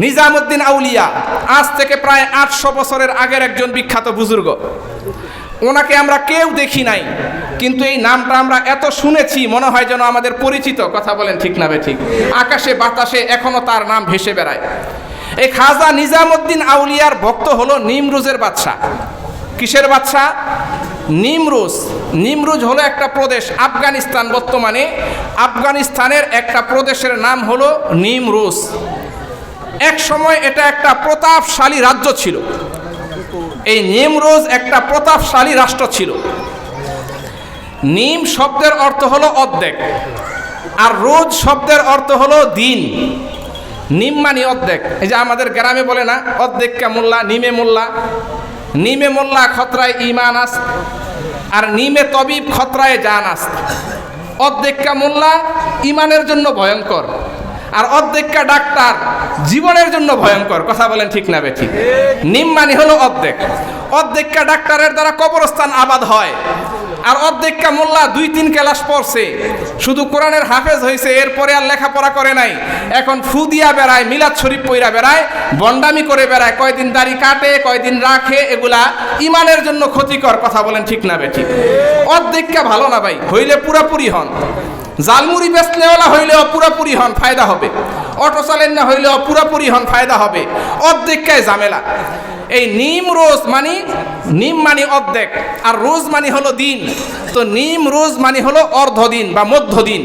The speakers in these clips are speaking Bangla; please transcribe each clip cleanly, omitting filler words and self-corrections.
নিজামুদ্দিন আউলিয়া আজ থেকে প্রায় 800 বছরের আগের একজন বিখ্যাত বুজুর্গ। ওনাকে আমরা কেউ দেখি নাই, কিন্তু এই নামটা আমরা এত শুনেছি মনে হয় যেন আমাদের পরিচিত। কথা বলেন ঠিক না ঠিক? আকাশে বাতাসে এখনো তার নাম ভেসে বেড়ায়। এই খাজা নিজামুদ্দিন আউলিয়ার ভক্ত হলো নিমরুজের বাদশা। কিসের বাদশা? নিমরুজ। নিমরুজ হলো একটা প্রদেশ, আফগানিস্তান। বর্তমানে আফগানিস্তানের একটা প্রদেশের নাম হলো নিমরুজ। এক সময় এটা একটা প্রতাপশালী রাজ্য ছিল। এই নিমরুজ একটা প্রতাপশালী রাষ্ট্র ছিল। নিম শব্দের অর্থ হলো অর্ধেক, আর রোজ শব্দের অর্থ হলো দিন। নিম মানে অর্ধেক। এই যে আমাদের গ্রামে বলে না, অর্ধেক কা মোল্লা নিমে মোল্লা। নিমে মোল্লা খতরায় ইমান আস, আর নিমে তবিব খতরায় জান আস। অর্ধেক কা মোল্লা ইমানের জন্য ভয়ঙ্কর, আর অর্ধেক কা ডাক্তার জীবনের জন্য ভয়ঙ্কর। কথা বলেন ঠিক না ঠিক? নিম মানে হলো অর্ধেক। অর্ধেক কা ডাক্তারের দ্বারা কবরস্থান আবাদ হয়, আর অর্ধেক কা মোল্লা 2-3 ক্লাস পড়ছে, শুধু কোরআনের হাফেজ হয়েছে, এরপরে আর লেখাপড়া করে নাই। এখন ফু দিয়া বেড়ায়, মিলাদ শরীফ পইরা বেড়ায়, বন্ডামি করে বেড়ায়, কয়দিন দাড়ি কাটে, কয়দিন রাখে। এগুলা ইমানের জন্য ক্ষতিকর। কথা বলেন ঠিক না ঠিক? অর্ধেক কা ভালো না ভাই, হইলে পুরাপুরি হন। জালমুড়ি বেচলেওয়ালা হইলেও পুরাপুরি হন, ফায়দা হবে। অটো চালেন না হইলেও পুরাপুরি হন, ফায়দা হবে। অর্ধেকটাই ঝামেলা। এই নিম রোজ মানে, নিম মানে অর্ধেক, আর রোজ মানে হলো দিন। তো নিম রোজ মানে হলো অর্ধদিন বা মধ্যদিন,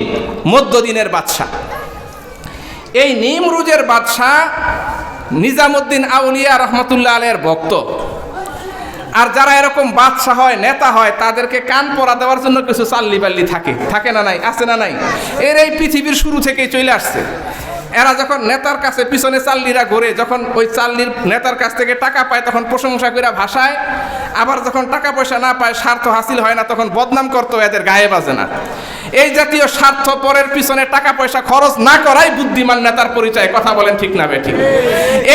মধ্যদিনের বাদশা। এই নিম রোজের বাদশা নিজামুদ্দিন আউলিয়া রহমতুল্লাহ আলাইহির ভক্ত। আর যারা এরকম বাদশা হয়, নেতা হয়, তাদেরকে কান পরা দেওয়ার জন্য কিছু চাল্লি বাল্লি থাকে না নাই? আছে না নাই? এর এই পৃথিবীর শুরু থেকেই চলে আসছে। এরা যখন নেতার কাছে পিছনে চাল্লিরা ঘোরে, যখন ওই চাল্লির নেতার কাছ থেকে টাকা পায় তখন প্রশংসা করে ভাষায়, আবার যখন টাকা পয়সা না পায়, স্বার্থ হাসিল হয় না, তখন বদনাম করতো, এদের গায়ে বাজে না। এই জাতীয় স্বার্থ পরের পিছনে টাকা পয়সা খরচ না করাই বুদ্ধিমান নেতার পরিচয়। কথা বলেন ঠিক না ঠিক?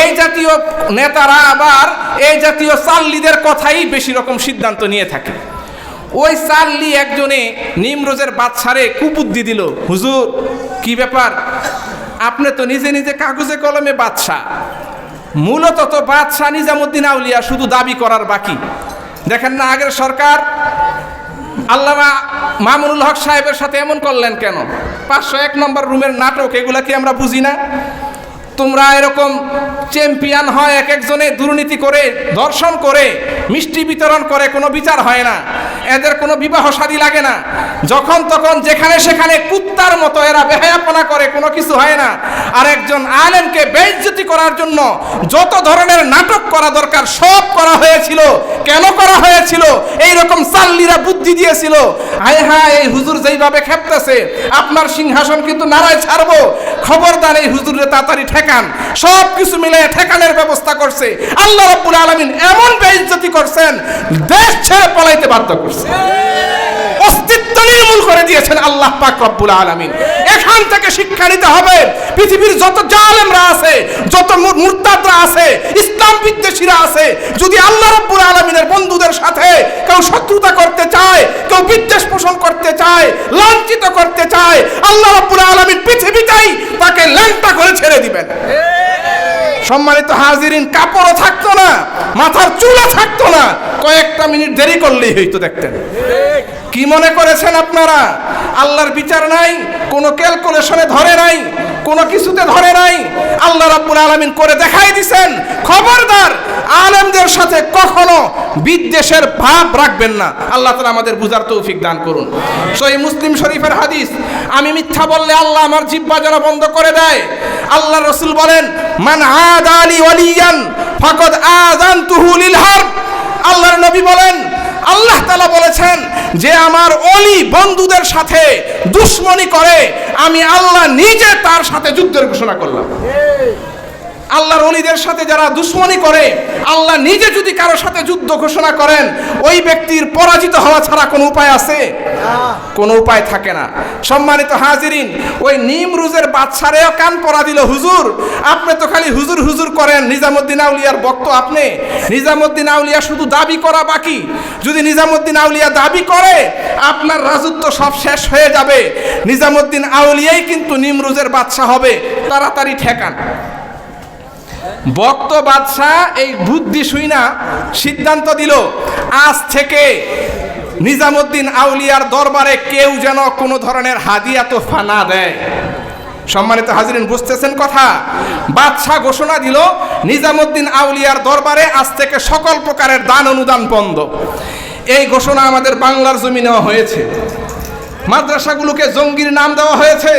এই জাতীয় নেতারা আবার এই জাতীয় চাল্লিদের কথাই বেশি রকম সিদ্ধান্ত নিয়ে থাকে। ওই চাল্লি একজনে নিমরোজের বাদশারে কুবুদ্ধি দিল, হুজুর কি ব্যাপার, আপনি তো নিজে নিজে কাগজে কলমে বাদশা, মূলত তো বাদশা নিজামুদ্দিন আউলিয়া, শুধু দাবি করার বাকি। দেখেন না আগের সরকার আল্লামা মামুনুল হক সাহেবের সাথে এমন করলেন কেন? 501 নম্বর রুমের নাটক, এগুলা কি আমরা বুঝি না? তোমরা এরকম চ্যাম্পিয়ন হয়, এক একজনে দুর্নীতি করে, ধর্ষণ করে, মিষ্টি বিতরণ করে, কোনো বিচার হয় না, এদের কোনো বিবাহ শাদী লাগে না, যখন তখন যেখানে সেখানে কুত্তার মতো এরা বেহায়াপনা করে, কোনো কিছু হয় না। আর একজন আলেমকে বেইজ্জতি করার জন্য যত ধরনের নাটক করা দরকার সব করা হয়েছিল। কেন করা হয়েছিল? এইরকম চাল্লিরা বুদ্ধি দিয়েছিল, হায় হায় এই হুজুর যেইভাবে খেপতেছে, আপনার সিংহাসন কিন্তু নাড়ায় ছাড়বো, খবরদার এই হুজুরে তাড়াতাড়ি ঠেকান। সব কিছু মিলে ঠেকানের ব্যবস্থা করছে। আল্লাহ রাব্বুল আলামিন এমন বেইজ্জতি করছেন, দেশ ছেড়ে পলাইতে বাধ্য করছে, অস্তিত্ব নির্মূল করে দিয়েছেন আল্লাহ পাক রব্বুল আলামিন। এখান থেকে শিক্ষা নিতে হবে, পৃথিবীর যত জালেমরা আছে, যত মুরতাদরা আছে, ইসলাম বিদ্বেষীরা আছে, যদি আল্লাহ রাব্বুল আলামিনের বন্ধুদের সাথে কেউ শত্রুতা করতে চায়, কেউ বিদ্বেষ পোষণ করতে চায়, লাঞ্ছিত করতে চায়, আল্লাহ রাব্বুল আলামিন পৃথিবীতেই তাকে ল্যাংটা করে ছেড়ে দিবেন। সম্মানিত হাজিরিন, কাপড়ও থাকতো না, মাথার চুলও থাকতো না, কয়েকটা মিনিট দেরি করলেই হইতো। দেখতেন কি মনে করেছেন আপনারা? আল্লাহর বিচার নাই, কোনো ক্যালকুলেশনে ধরে নাই, কোনো কিছুতে ধরে নাই। আল্লাহ রাব্বুল আলামিন করে দেখাই দিবেন। খবরদার আলেমদের সাথে কখনো বিদ্বেষের ভাব রাখবেন না। আল্লাহ তাআলা আমাদের বুঝার তৌফিক দান করুন। সহিহ মুসলিম শরীফের হাদিস, আমি মিথ্যা বললে আল্লাহ আমার জিহ্বা যেন বন্ধ করে দেয়। আল্লাহ রাসূল বলেন, মান আদা লি ওয়ালিয়ান ফাকাদ আযানতুহু লিল হারব। আল্লাহর নবী বলেন, আল্লাহ তাআলা বলেছেন যে আমার ওলি বন্ধুদের সাথে দুশমনি করে, আমি আল্লাহ নিজে তার সাথে যুদ্ধের ঘোষণা করলাম। আল্লাহর ওলিদের সাথে যারা দুশমনি করে, আল্লাহ নিজে যদি কারোর সাথে যুদ্ধ ঘোষণা করেন, ওই ব্যক্তির পরাজিত হওয়া ছাড়া কোনো উপায় আছে? কোনো উপায় থাকে না। সম্মানিত হাজিরিন, ওই নিমরুজের বাদশারেও কান পরা দিল, হুজুর আপনি তো খালি হুজুর হুজুর করেন, নিজামুদ্দিন আউলিয়ার ভক্ত আপনি। নিজামুদ্দিন আউলিয়া শুধু দাবি করা বাকি। যদি নিজামুদ্দিন আউলিয়া দাবি করে, আপনার রাজত্ব সব শেষ হয়ে যাবে। নিজামুদ্দিন আউলিয়াই কিন্তু নিমরুজের বাদশা হবে, তাড়াতাড়ি ঠেকান। বক্ত বাদশাহ এই বুদ্ধি শুইনা সিদ্ধান্ত দিল, আজ থেকে নিজামুদ্দিন আউলিয়ার দরবারে কেউ যেন কোনো ধরনের হাদিয়া তোহফা না দেয়। সম্মানিত হাজিরিন, বুঝতেছেন কথা? বাদশাহ ঘোষণা দিল নিজামুদ্দিন আউলিয়ার দরবারে আজ থেকে সকল প্রকারের দান অনুদান বন্ধ। এই ঘোষণা আমাদের বাংলার জমিনেও হয়েছে। মাদ্রাসাগুলোকে জঙ্গির নাম দেওয়া হয়েছে।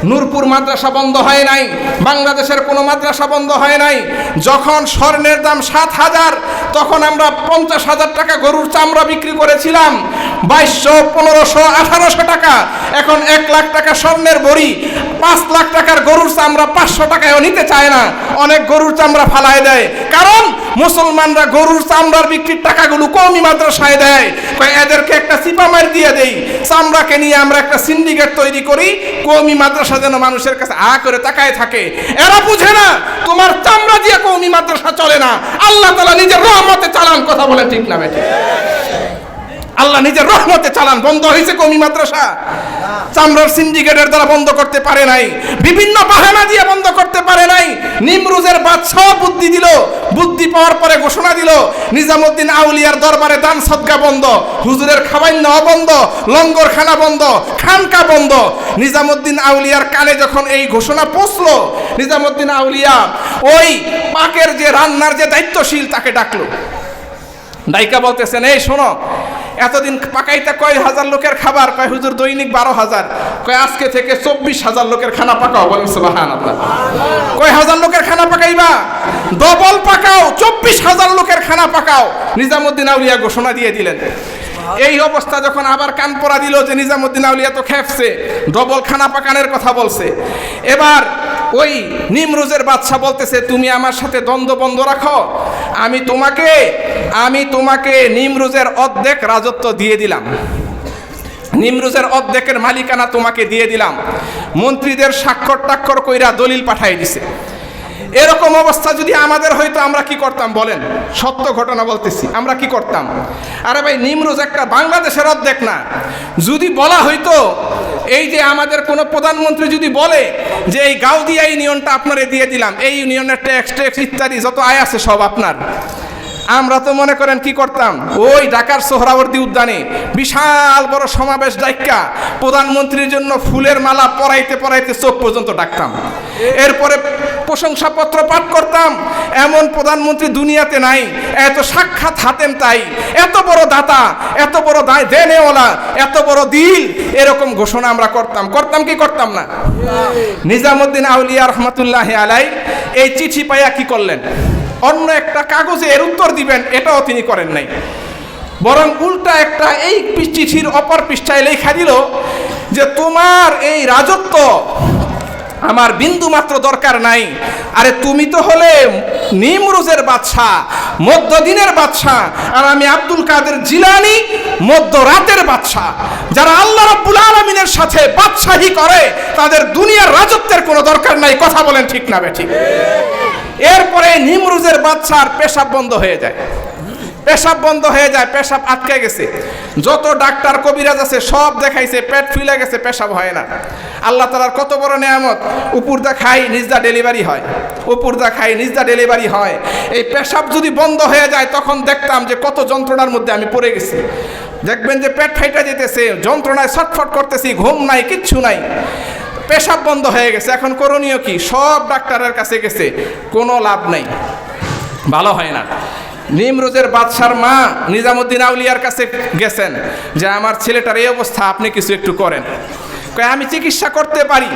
নূরপুর মাদ্রাসা বন্ধ হয় নাই, বাংলাদেশের কোনো মাদ্রাসা বন্ধ হয় নাই। যখন স্বর্ণের দাম 7,000, তখন আমরা 50,000 টাকা গরুর চামড়া বিক্রি করেছিলাম, 2200, 1500, 1800 টাকা। এখন 1 লাখ টাকা স্বর্ণের বড়ি, 5 লাখ টাকার গরুর চামড়া 500 টাকায়ও নিতে চায় না। অনেক গরুর চামড়া ফালায় দেয়, কারণ মুসলমানরা গরুর চামড়ার বিক্রির টাকাগুলো কওমি মাদ্রাসায় দেয়। এদেরকে একটা চিপামার দিয়ে দেই, চামড়াকে নিয়ে আমরা একটা সিন্ডিকেট তৈরি করি, কওমি মাদ্রাসা যেন মানুষের কাছে করে তাকায় থাকে। এরা বুঝে না তোমার চামড়া দিয়ে কওমি মাদ্রাসা চলে না, আল্লাহ তাআলা নিজের রহমতে চালান। কথা বলে ঠিক না বেঠিক? আল্লাহ নিজের রহমতে চালান। বন্ধ হয়েছে কওমি মাদ্রাসা? চামড়ার সিন্ডিকেটের দ্বারা বন্ধ করতে পারে নাই, বিভিন্ন বাহানা দিয়ে বন্ধ করতে পারে নাই। নিমরুজের বাদশাহ বুদ্ধি দিল, বুদ্ধি পাওয়ার পরে ঘোষণা দিল নিজামুদ্দিন আউলিয়ার দরবারে দান সদকা বন্ধ, হুজুরের খাওয়াইন বন্ধ, লঙ্গরখানা বন্ধ, খানকা বন্ধ। নিজামুদ্দিন আউলিয়ার কানে যখন এই ঘোষণা পৌঁছলো, নিজামুদ্দিন আউলিয়া ওই পাকের যে রান্নার যে দায়িত্বশীল তাকে ডাকলো। ডাইকা বলতেছেন, এই শোনো, এতদিন পাকাইতে কয় হাজার লোকের খাবার? কয় হুজুর দৈনিক 12,000। কয় আজকে থেকে 24,000 লোকের খানা পাকাও। বলেন সুবহানাল্লাহ। কয় হাজার লোকের খানা পাকাইবা? ডবল পাকাও, 24,000 লোকের খানা পাকাও। নিজামুদ্দিন আউলিয়া ঘোষণা দিয়ে দিলেন। এই অবস্থা যখন আবার কান পড়া দিল যে নিজামুদ্দিন আউলিয়া তো খেপছে, ডবল খানা পাকানোর কথা বলছে। এবার ওই নিমরুজের বাদশা বলতেছে, তুমি আমার সাথে দ্বন্দ্ব বন্ধ রাখো, আমি তোমাকে নিমরুজের অর্ধেক রাজত্ব দিয়ে দিলাম, নিমরুজের অর্ধেকের মালিকানা তোমাকে দিয়ে দিলাম। মন্ত্রীদের স্বাক্ষর টাক্ষর কইরা দলিল পাঠাই দিছে। এরকম অবস্থা যদি আমাদের হয়তো আমরা কি করতাম বলেন? সত্য ঘটনা বলতেছি, আমরা কি করতাম? আরে ভাই, নিমরুজ একটা বাংলাদেশের অর্ধেক না। যদি বলা হইতো, এই যে আমাদের কোনো প্রধানমন্ত্রী যদি বলে যে এই গাউদিয়া ইউনিয়নটা আপনারে দিয়ে দিলাম, এই ইউনিয়নের ট্যাক্স ইত্যাদি যত আয় আছে সব আপনার, আমরা তো মনে করেন কি করতাম? ওই ঢাকার সোহরাওয়ার্দী উদ্যানে বিশাল বড় সমাবেশ ডাইকা প্রধানমন্ত্রীর জন্য ফুলের মালা পরাইতে পরাইতে চোখ পর্যন্ত ডাকতাম। এরপরে প্রশংসাপত্র পাঠ করতাম। এমন প্রধানমন্ত্রী দুনিয়াতে নাই, এত সাক্ষাৎ হাতেম তাই, এত বড় দাতা, এত বড় দেনেওয়ালা, এত বড় দিল, এরকম ঘোষণা আমরা করতাম কি করতাম না? নিজামুদ্দিন আউলিয়া রহমাতুল্লাহি আলাইহি এই চিঠি পাইয়া কি করলেন? অন্য একটা কাগজে এর উত্তর দিবেন, এটাও তিনি করেন নাই, বরং উল্টা একটা এই চিঠির অপর পৃষ্ঠায় লেখা দিল যে তোমার এই রাজত্ব আমার বিন্দু মাত্র দরকার নাই। আরে তুমি তো হলে নিমরুজের বাদশা, মধ্যদিনের বাদশা, আর আমি আব্দুল কাদের জিলানী মধ্যরাতের বাদশা। যারা আল্লাহ রাব্বুল আলামিনের সাথে বাদশাহী করে তাদের দুনিয়ার রাজত্বের কোনো দরকার নাই। কথা বলেন ঠিক না বেঠিক? এরপরে নিমরুজের বাদশার পেশাব বন্ধ হয়ে যায়, পেশাব আটকে গেছে। যত ডাক্তার কবিরাজ আছে সব দেখাইছে, পেট ফুলে গেছে, পেশাব হয় না। আল্লাহ তাআলার কত বড় নেয়ামত, উপরদা খাই নিজদা ডেলিভারি হয়। এই পেশাব যদি বন্ধ হয়ে যায় তখন দেখতাম যে কত যন্ত্রণার মধ্যে আমি পড়ে গেছি। দেখবেন যে পেট ফাইটা যেতেছে, যন্ত্রণায় ছটফট করতেছি, ঘুম নাই, কিচ্ছু নাই। পেশাব বন্ধ হয়ে গেছে। এখন করণীয় কি? সব ডাক্তারের কাছে গেছে, কোনো লাভ নাই, ভালো হয় না। নিমরুজের বাদশার মা নিজামুদ্দিন আউলিয়ার কাছে গেছেন যে আমার ছেলেটার এই অবস্থা, আপনি কিছু একটু করেন। কয় আমি চিকিৎসা করতে পারি।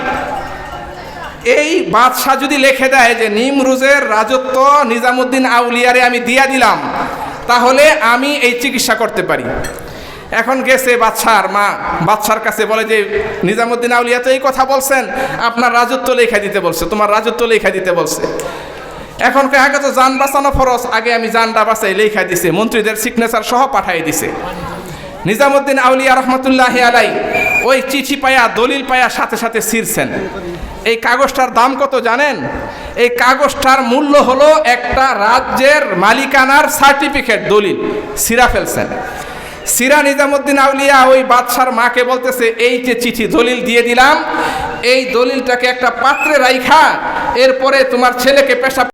এই বাদশা যদি লিখে দেয় যে নিমরুজের রাজত্ব নিজামুদ্দিন আউলিয়ারে আমি দিয়া দিলাম, তাহলে আমি এই চিকিৎসা করতে পারি। এখন গেছে বাদশার মা, বাদশার কাছে বলে যে নিজামুদ্দিন আউলিয়া তো এই কথা বলছেন, আপনার রাজত্ব লেখা দিতে বলছে, তোমার রাজত্ব লেখা দিতে বলছে। এখন আগে তো যান বাঁচানো ফরজ, আগে আমি জানটা বাঁচাই লেখা দিছে, মন্ত্রীদের সিগনেচার সহ পাঠাই দিছে। নিজামুদ্দিন আউলিয়া রহমাতুল্লাহি আলাইহি ওই চিঠি পায়া, দলিল পায়া সাথে সাথে ছিঁড়ছেন। এই কাগজটার দাম কত জানেন? এই কাগজটার মূল্য হলো একটা রাজ্যের মালিকানার সার্টিফিকেট, দলিল ছিঁড়া ফেলছেন। সিরা নিজামুদ্দিন আউলিয়া ওই বাদশার মাকে বলতেছে, এই যে চিঠি দলিল দিয়ে দিলাম, এই দলিলটাকে একটা পাত্রে রাইখা এরপরে তোমার ছেলেকে পেশাব